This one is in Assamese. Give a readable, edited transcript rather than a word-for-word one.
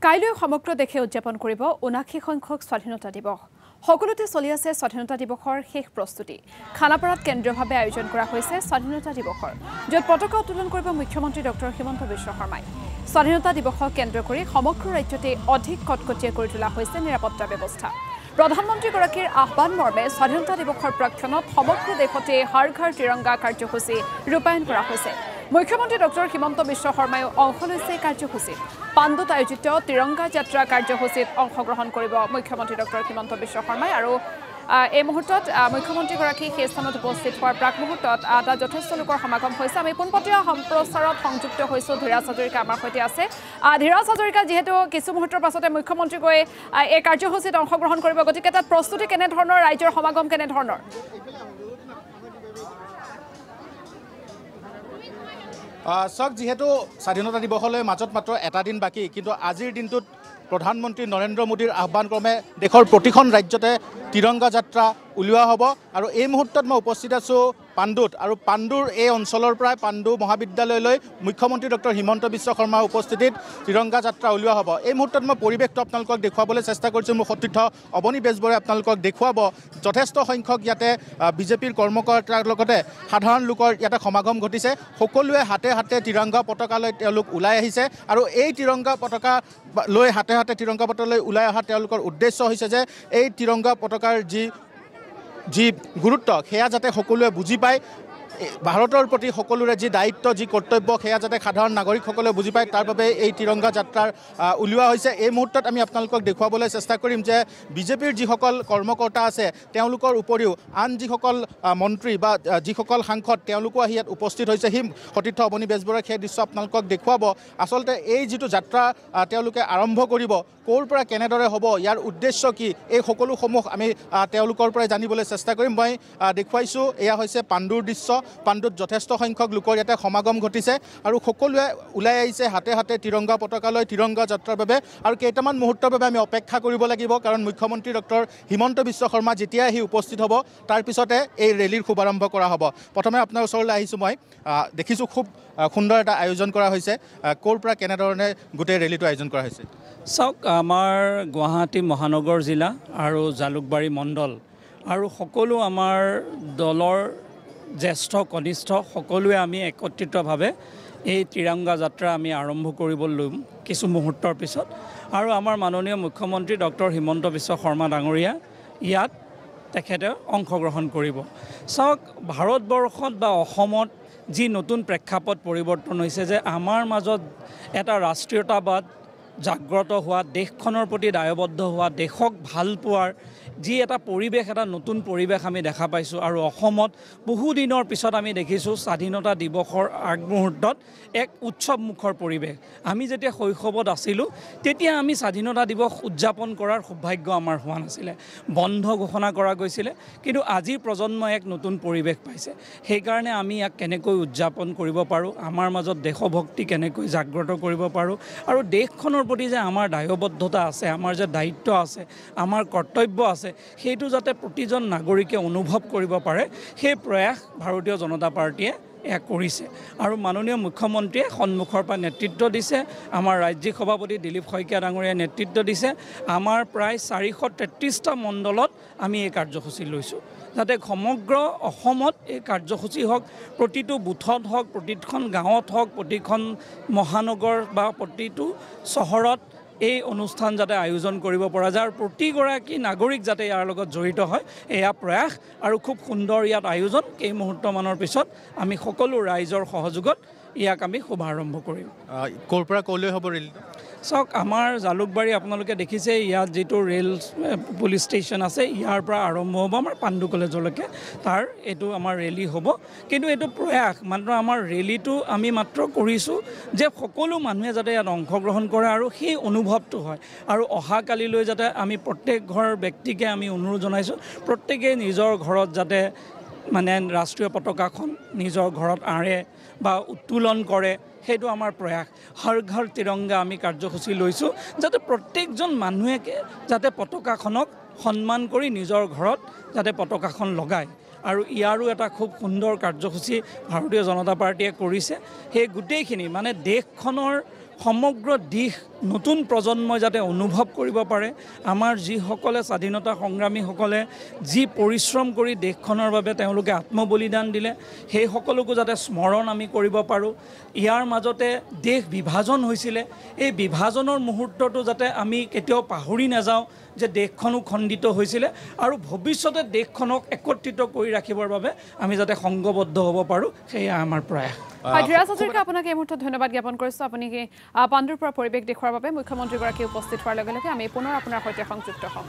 কাইলৈ সমগ্ৰ দেশে উদযাপন কৰিব ৭৯ সংখ্যক স্বাধীনতা দিৱস। সকলোতে চলি আছে স্বাধীনতা দিৱসৰ শেষ প্ৰস্তুতি। খানাপাৰাত কেন্দ্ৰীয়ভাৱে আয়োজন কৰা হৈছে স্বাধীনতা দিৱসৰ, য'ত পতাকা উত্তোলন কৰিব মুখ্যমন্ত্ৰী ডক্টৰ হিমন্ত বিশ্ব শৰ্মাই। স্বাধীনতা দিৱসক কেন্দ্ৰ কৰি সমগ্ৰ ৰাজ্যতে অধিক কটকটীয়া কৰি তোলা হৈছে নিৰাপত্তা ব্যৱস্থা। প্ৰধানমন্ত্ৰীগৰাকীৰ আহ্বান মৰ্মে স্বাধীনতা দিৱসৰ প্ৰাক্ষণত সমগ্ৰ দেশতে হৰ ঘৰ তিৰংগা কাৰ্যসূচী ৰূপায়ণ কৰা হৈছে। মুখ্যমন্ত্ৰী ডক্টৰ হিমন্ত বিশ্ব শৰ্মায়ো অংশ লৈছে কাৰ্যসূচীত। পাণ্ডুত আয়োজিত তিৰংগা যাত্ৰা কাৰ্যসূচীত অংশগ্ৰহণ কৰিব মুখ্যমন্ত্ৰী ডক্টৰ হিমন্ত বিশ্ব শৰ্মাই। আৰু এই মুহূৰ্তত মুখ্যমন্ত্ৰীগৰাকী সেই স্থানত উপস্থিত হোৱাৰ প্ৰাক মুহূৰ্তত তাত যথেষ্ট লোকৰ সমাগম হৈছে। আমি পোনপটীয়া সম্প্ৰচাৰত সংযুক্ত হৈছোঁ। ধীৰাজ হাজৰিকা আমাৰ সৈতে আছে। ধীৰাজ হাজৰিকা, যিহেতু কিছু মুহূৰ্তৰ পাছতে মুখ্যমন্ত্ৰী গৈ এই কাৰ্যসূচীত অংশগ্ৰহণ কৰিব, গতিকে তাত প্ৰস্তুতি কেনেধৰণৰ, ৰাইজৰ সমাগম কেনেধৰণৰ? চাওক, যিহেতু স্বাধীনতা দিৱসলৈ মাজত মাত্ৰ এটা দিন বাকী, কিন্তু আজিৰ দিনটোত প্ৰধানমন্ত্ৰী নৰেন্দ্ৰ মোদীৰ আহ্বান ক্ৰমে দেশৰ প্ৰতিখন ৰাজ্যতে তিৰংগা যাত্ৰা উলিওৱা হ'ব। আৰু এই মুহূৰ্তত মই উপস্থিত আছোঁ পাণ্ডুত, আৰু পাণ্ডুৰ এই অঞ্চলৰ পৰাই পাণ্ডু মহাবিদ্যালয়লৈ মুখ্যমন্ত্ৰী ডক্টৰ হিমন্ত বিশ্ব শৰ্মাৰ উপস্থিতিত তিৰংগা যাত্ৰা উলিওৱা হ'ব। এই মুহূৰ্তত মই পৰিৱেশটো আপোনালোকক দেখুৱাবলৈ চেষ্টা কৰিছোঁ। মোৰ সতীৰ্থ অৱনী বেজবৰাই আপোনালোকক দেখুৱাব। যথেষ্ট সংখ্যক ইয়াতে বিজেপিৰ কৰ্মকৰ্তাৰ লগতে সাধাৰণ লোকৰ ইয়াতে সমাগম ঘটিছে। সকলোৱে হাতে হাতে তিৰংগা পতাকা লৈ তেওঁলোক ওলাই আহিছে, আৰু এই তিৰংগা পতাকা লৈ হাতে হাতে তিৰংগা পতাকা লৈ ওলাই অহা তেওঁলোকৰ উদ্দেশ্য হৈছে যে এই তিৰংগা পতাকাৰ যি গুৰুত্ব সেয়া যাতে সকলোৱে বুজি পায়। ভাৰতৰ প্ৰতি সকলোৰে যি দায়িত্ব, যি কৰ্তব্য, সেয়া যাতে সাধাৰণ নাগৰিকসকলে বুজি পায়, তাৰ বাবে এই তিৰংগা যাত্ৰাৰ উলিওৱা হৈছে। এই মুহূৰ্তত আমি আপোনালোকক দেখুৱাবলৈ চেষ্টা কৰিম যে বিজেপিৰ যিসকল কৰ্মকৰ্তা আছে তেওঁলোকৰ উপৰিও আন যিসকল মন্ত্ৰী বা যিসকল সাংসদ তেওঁলোকো আহি ইয়াত উপস্থিত হৈছে। সি সতীৰ্থ অৱনী বেজবৰাই সেই দৃশ্য আপোনালোকক দেখুৱাব। আচলতে এই যিটো যাত্ৰা তেওঁলোকে আৰম্ভ কৰিব, ক'ৰ পৰা কেনেদৰে হ'ব, ইয়াৰ উদ্দেশ্য কি, এই সকলোসমূহ আমি তেওঁলোকৰ পৰাই জানিবলৈ চেষ্টা কৰিম। মই দেখুৱাইছোঁ, এয়া হৈছে পাণ্ডুৰ দৃশ্য। পাণ্ডুত যথেষ্ট সংখ্যক লোকৰ ইয়াতে সমাগম ঘটিছে, আৰু সকলোৱে ওলাই আহিছে হাতে হাতে তিৰংগা পতাকা লৈ তিৰংগা যাত্ৰাৰ বাবে। আৰু কেইটামান মুহূৰ্তৰ বাবে আমি অপেক্ষা কৰিব লাগিব, কাৰণ মুখ্যমন্ত্ৰী ডক্টৰ হিমন্ত বিশ্ব শৰ্মা যেতিয়া আহি উপস্থিত হ'ব তাৰ পিছতে এই ৰেলীৰ শুভাৰম্ভ কৰা হ'ব। প্ৰথমে আপোনাৰ ওচৰলৈ আহিছোঁ। মই দেখিছোঁ খুব সুন্দৰ এটা আয়োজন কৰা হৈছে। ক'ৰ পৰা কেনেধৰণে গোটেই ৰেলীটো আয়োজন কৰা হৈছে? চাওক, আমাৰ গুৱাহাটী মহানগৰ জিলা আৰু জালুকবাৰী মণ্ডল আৰু সকলো আমাৰ দলৰ জ্যেষ্ঠ কনিষ্ঠ সকলোৱে আমি একত্ৰিতভাৱে এই তিৰংগা যাত্ৰা আমি আৰম্ভ কৰিব ল'ম কিছু মুহূৰ্তৰ পিছত। আৰু আমাৰ মাননীয় মুখ্যমন্ত্ৰী ডক্টৰ হিমন্ত বিশ্ব শৰ্মা ডাঙৰীয়া ইয়াত তেখেতে অংশগ্ৰহণ কৰিব। চাওক, ভাৰতবৰ্ষত বা অসমত যি নতুন প্ৰেক্ষাপট পৰিৱৰ্তন হৈছে যে আমাৰ মাজত এটা ৰাষ্ট্ৰীয়তাবাদ জাগ্ৰত হোৱা, দেশখনৰ প্ৰতি দায়বদ্ধ হোৱা, দেশক ভাল পোৱাৰ যি এটা পৰিৱেশ, এটা নতুন পৰিৱেশ আমি দেখা পাইছোঁ। আৰু অসমত বহুদিনৰ পিছত আমি দেখিছোঁ স্বাধীনতা দিৱসৰ আগমুহূৰ্তত এক উৎসৱমুখৰ পৰিৱেশ। আমি যেতিয়া শৈশৱত আছিলোঁ তেতিয়া আমি স্বাধীনতা দিৱস উদযাপন কৰাৰ সৌভাগ্য আমাৰ হোৱা নাছিলে, বন্ধ ঘোষণা কৰা গৈছিলে। কিন্তু আজিৰ প্ৰজন্মই এক নতুন পৰিৱেশ পাইছে। সেইকাৰণে আমি ইয়াক কেনেকৈ উদযাপন কৰিব পাৰোঁ, আমাৰ মাজত দেশভক্তি কেনেকৈ জাগ্ৰত কৰিব পাৰোঁ, আৰু দেশখনৰ প্ৰতি যে আমাৰ দায়বদ্ধতা আছে, আমাৰ যে দায়িত্ব আছে, আমাৰ কৰ্তব্য আছে, সেইটো যাতে প্ৰতিজন নাগৰিকে অনুভৱ কৰিব পাৰে, সেই প্ৰয়াস ভাৰতীয় জনতা পাৰ্টীয়ে কৰিছে। আৰু মাননীয় মুখ্যমন্ত্ৰীয়ে সন্মুখৰ পৰা নেতৃত্ব দিছে, আমাৰ ৰাজ্যিক সভাপতি দিলীপ শইকীয়া ডাঙৰীয়াই নেতৃত্ব দিছে। আমাৰ প্ৰায় 433টা মণ্ডলত আমি এই কাৰ্যসূচী লৈছোঁ, যাতে সমগ্ৰ অসমত এই কাৰ্যসূচী হওক, প্ৰতিটো বুথত হওক, প্ৰতিখন গাঁৱত হওক, প্ৰতিখন মহানগৰ বা প্ৰতিটো চহৰত এই অনুষ্ঠান যাতে আয়োজন কৰিব পৰা যায়, আৰু প্ৰতিগৰাকী নাগৰিক যাতে ইয়াৰ লগত জড়িত হয়, এয়া প্ৰয়াস। আৰু খুব সুন্দৰ ইয়াত আয়োজন। কেই মুহূৰ্তমানৰ পিছত আমি সকলো ৰাইজৰ সহযোগত ইয়াক আমি শুভাৰম্ভ কৰিম। ক'ৰ পৰা ক'লৈ হ'ব ৰেলীটো? চাওক, আমাৰ জালুকবাৰী আপোনালোকে দেখিছে, ইয়াত যিটো ৰেল পুলিচ ষ্টেচন আছে ইয়াৰ পৰা আৰম্ভ হ'ব আমাৰ পাণ্ডু কলেজলৈকে, তাৰ এইটো আমাৰ ৰেলী হ'ব। কিন্তু এইটো প্ৰয়াস, মাত্ৰ আমাৰ ৰেলীটো আমি মাত্ৰ কৰিছোঁ যে সকলো মানুহে যাতে ইয়াত অংশগ্ৰহণ কৰে আৰু সেই অনুভৱটো হয়। আৰু অহাকালিলৈ যাতে আমি প্ৰত্যেক ঘৰ ব্যক্তিকে আমি অনুৰোধ জনাইছোঁ, প্ৰত্যেকেই নিজৰ ঘৰত যাতে মানে ৰাষ্ট্ৰীয় পতাকাখন নিজৰ ঘৰত আঁৰে বা উত্তোলন কৰে, সেইটো আমাৰ প্ৰয়াস। হৰ ঘৰ তিৰংগা আমি কাৰ্যসূচী লৈছোঁ, যাতে প্ৰত্যেকজন মানুহে যাতে পতাকাখনক সন্মান কৰি নিজৰ ঘৰত যাতে পতাকাখন লগায়। আৰু ইয়াৰো এটা খুব সুন্দৰ কাৰ্যসূচী ভাৰতীয় জনতা পাৰ্টীয়ে কৰিছে। সেই গোটেইখিনি মানে দেশখনৰ সমগ্ৰ দিশ নতুন প্ৰজন্মই যাতে অনুভৱ কৰিব পাৰে আমাৰ যিসকলে স্বাধীনতা সংগ্ৰামীসকলে যি পৰিশ্ৰম কৰি দেশখনৰ বাবে তেওঁলোকে আত্মবলিদান দিলে সেই সকলোকো যাতে স্মৰণ আমি কৰিব পাৰোঁ ইয়াৰ মাজতে দেশ বিভাজন হৈছিলে এই বিভাজনৰ মুহূৰ্তটো যাতে আমি কেতিয়াও পাহৰি নাযাওঁ যে দেশখনো খণ্ডিত হৈছিলে আৰু ভৱিষ্যতে দেশখনক একত্ৰিত কৰি ৰাখিবৰ বাবে আমি যাতে সংঘবদ্ধ হ'ব পাৰোঁ সেয়া আমাৰ প্ৰয়াস ধীৰাজ হাজৰিকা আপোনাক এই মুহূৰ্তত ধন্যবাদ জ্ঞাপন কৰিছোঁ আপুনি পাণ্ডুৰ পৰা পৰিৱেশ দেখুওৱাৰ বাবে মুখ্যমন্ত্ৰীগৰাকী উপস্থিত হোৱাৰ লগে লগে আমি পুনৰ আপোনাৰ সৈতে সংযুক্ত হ'ম